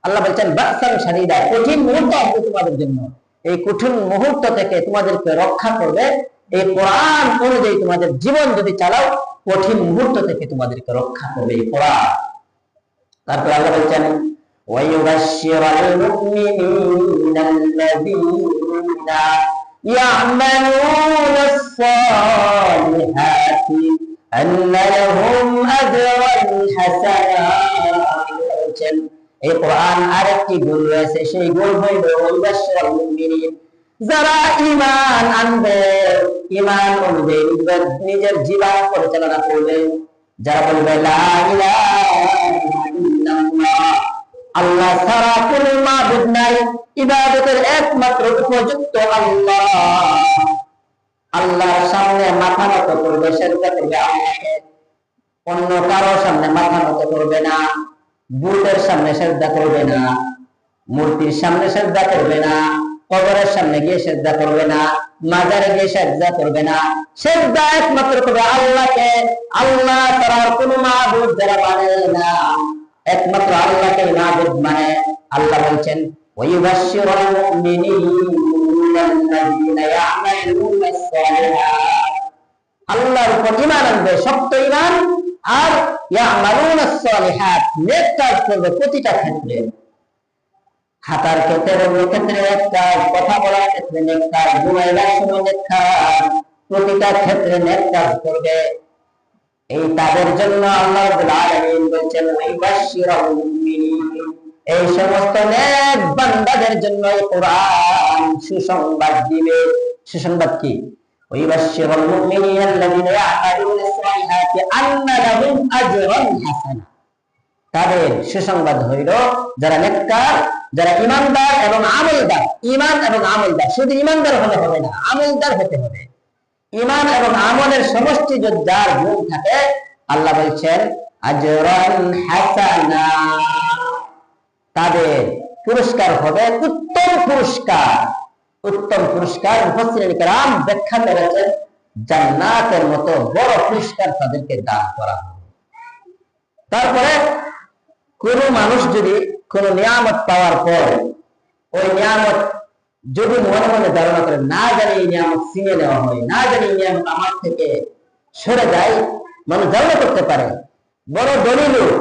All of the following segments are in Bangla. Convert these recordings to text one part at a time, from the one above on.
আল্লাহ বলছেন বাসান শাদীদা, কঠিন মুহূর্ত আসবে তোমাদের জন্য। এই কঠিন মুহূর্ত থেকে তোমাদেরকে রক্ষা করবে এই কোরআন অনুযায়ী তোমাদের জীবন যদি চালাও, কঠিন মুহূর্ত থেকে তোমাদেরকে রক্ষা করবে এই কোরআন। তারপর আল্লাহ বলছেন ওয়ায়ুবাশশিরুল মুমিনিনাল্লাযীনা ইয়া'মালুনাস সালিহাতি আন্না লাহুম আজরান হাসানা। এই কোরআন আরেকটি গুণ রয়েছে, সেই গুণ হইল ওয়ায়ুবাশশিরুল মুমিনিন, যারা ঈমান আনবে, ঈমান অনুযায়ী নিজের জীবন পরিচালনা করবে, যারা বলবে লা ইলাহা ইল্লাল্লাহ, আল্লাহ ছাড়া কোনো মাবুদ নাই, ইবাদতের একমাত্র উপযুক্ত আল্লাহ, আল্লাহর সামনে মাথা নত করবে, সিজদা করবে আল্লাহকে, অন্য কারো সামনে মাথা নত করবে না, বুতের সামনে সিজদা করবে না, মূর্তির সামনে সিজদা করবে না, কবরের সামনে গিয়ে সিজদা করবে না, মাজারে গিয়ে সিজদা করবে না, সিজদা একমাত্র করবে আল্লাহকে। আল্লাহ ছাড়া কোনো মাবুদ যারা মানে না, একমাত্র আল্লাহকে মাবুদ মানে। আল্লাহ বলছেন ওয়ায়ুবাশশিরুল মুমিনিনাল্লাযীনা ইয়া'মালুনাস সালিহাত, আল্লাহর উপর ঈমান আনবে, শক্ত ঈমান, আর ইয়া'মালুনাস সালিহাত, নেক কাজ করবে প্রতিটা ক্ষেত্রে, হাঁটার ক্ষেত্রে নেক কাজ, কথা বলার ক্ষেত্রে নেক কাজ, ঘুমাইবার সময় নেক কাজ, প্রতিটা ক্ষেত্রে নেক কাজ করবে। এই তাদের জন্য আল্লাহ রাব্বুল আলামিন বলেন ওয়ায়ুবাশশিরুল মুমিনিন, এই সমস্ত নেক বান্দাদের জন্য এই কোরআন সুসংবাদ দিবে। সুসংবাদ কি? ওয়ায়ুবাশশিরুল মুমিনিনাল্লাযীনা ইয়া'মালুনাস সালিহাতি আন্না লাহুম আজরান হাসানা, তাদের সুসংবাদ হইল যারা নেককার, যারা ঈমানদার এবং আমলদার। ঈমান এবং আমলদার, শুধু ঈমানদার হলে হবে না, আমলদার হতে হবে। ঈমান এবং আমলের সমষ্টি যদি যার গুণ থাকে, আল্লাহ বলছেন আজরান হাসানা, তাদের পুরস্কার হবে উত্তম পুরস্কার। উত্তম পুরস্কার মুফাসসিরিন কেরাম ব্যাখ্যা করেছেন জান্নাতের মতো বড় পুরস্কার তাদেরকে দান করা হবে। তারপরে কোন মানুষ যদি কোন নিয়ামত পাওয়ার পর ওই নিয়ামত যদি মনে মনে ধারণা করে, না জানি এই নিয়ামত ছিনিয়ে নেওয়া হয়, না জানি এই নিয়ামত আমার থেকে সরে যায়, মানুষ ধারণা করতে পারে বড় ধনী লোক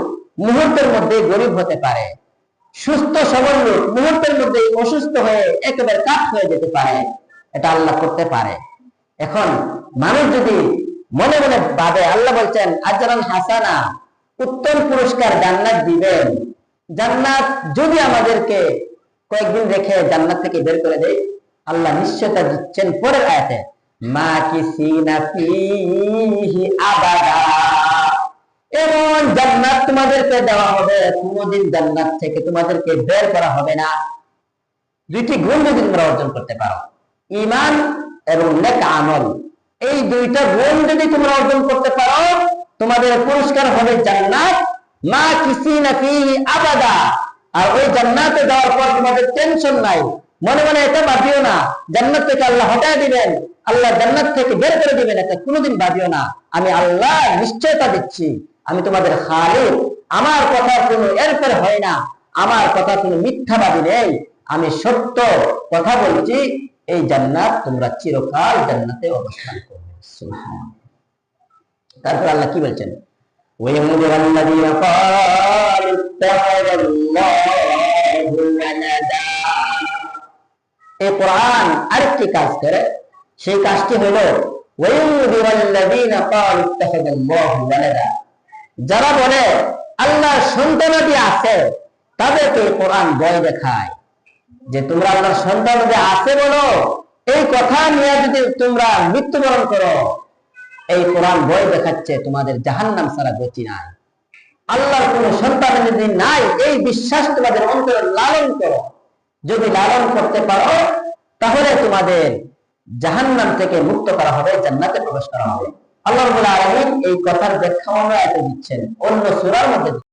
মুহূর্তের মধ্যে গরিব হতে পারে, সুস্থ সবল লোক মুহূর্তের মধ্যে অসুস্থ হয়ে একেবারে কাঠ হয়ে যেতে পারে, এটা আল্লাহ করতে পারে। এখন মানুষ যদি মনে মনে ভাবে, আল্লাহ বলছেন আজরান হাসানা, উত্তম পুরস্কার জান্নাত দিবেন। জান্নাত যদি আমাদেরকে কয়েকদিন রেখে জান্নাত থেকে বের করে দেয়, আল্লাহ নিশ্চয়তা দিচ্ছেন পরের আয়াতে মাকিসিনা ফিহি আবাদা, এমন জান্নাত তোমাদেরকে দেওয়া হবে, কোনদিন জান্নাত থেকে তোমাদেরকে বের করা হবে না। দুইটি গুণ যদি তোমরা অর্জন করতে পারো, ঈমান এবং নেক আমল, এই দুইটা গুণ যদি তোমরা অর্জন করতে পারো, তোমাদের পুরস্কার হবে জান্নাত, মাকিসিনা ফিহি আবাদা। আর ওই জান্নাতে যাওয়ার পর তোমাদের টেনশন নাই, মনে মনে এটা ভাবিও না জান্নাত থেকে আল্লাহ হটায় দিবেন, আল্লাহ জান্নাত থেকে বের করে দিবেন, এটা কোনোদিন ভাবিও না। আমি আল্লাহ নিশ্চয়তা দিচ্ছি, আমি তোমাদের খালিক, আমার কথা কোনো এরপর হয় না, আমার কথা কোনো মিথ্যাবাদী নেই, আমি সত্য কথা বলছি। এই জান্নাত তোমরা চিরকাল জান্নাতে অবস্থান করবে। সুবহানাল্লাহ। তারপর আল্লাহ কি বলছেন ওয়ায়ামুরুল্লাযীনা ক্বালু ইত্তাখাযাল্লাহু ওয়ালাদা, এই কোরআন আরেকটি কাজ করে, সেই কাজটি হলো ওয়ায়ামুরুল্লাযীনা ক্বালু ইত্তাখাযাল্লাহু ওয়ালাদা, যারা বলে আল্লাহর সন্তানাদি আছে, তাদেরকে কোরআন ভয় দেখায় যে তোমরা আল্লাহর সন্তানাদি আছে বলো, এই কথা নিয়ে যদি তোমরা মৃত্যুবরণ করো, এই কোরআন ভয় দেখাচ্ছে তোমাদের জাহান্নাম ছাড়া গতি নাই। আল্লাহর কোন সন্তানাদি নাই, এই বিশ্বাস তোমাদের অন্তরে লালন করো। যদি লালন করতে পারো, তাহলে তোমাদের জাহান্নাম থেকে মুক্ত করা হবে, জান্নাতে প্রবেশ করা হবে। আল্লাহ রাব্বুল আলামিন এই কথার ব্যাখ্যা অন্য আয়াতে দিচ্ছেন, অন্য সূরার মধ্যে।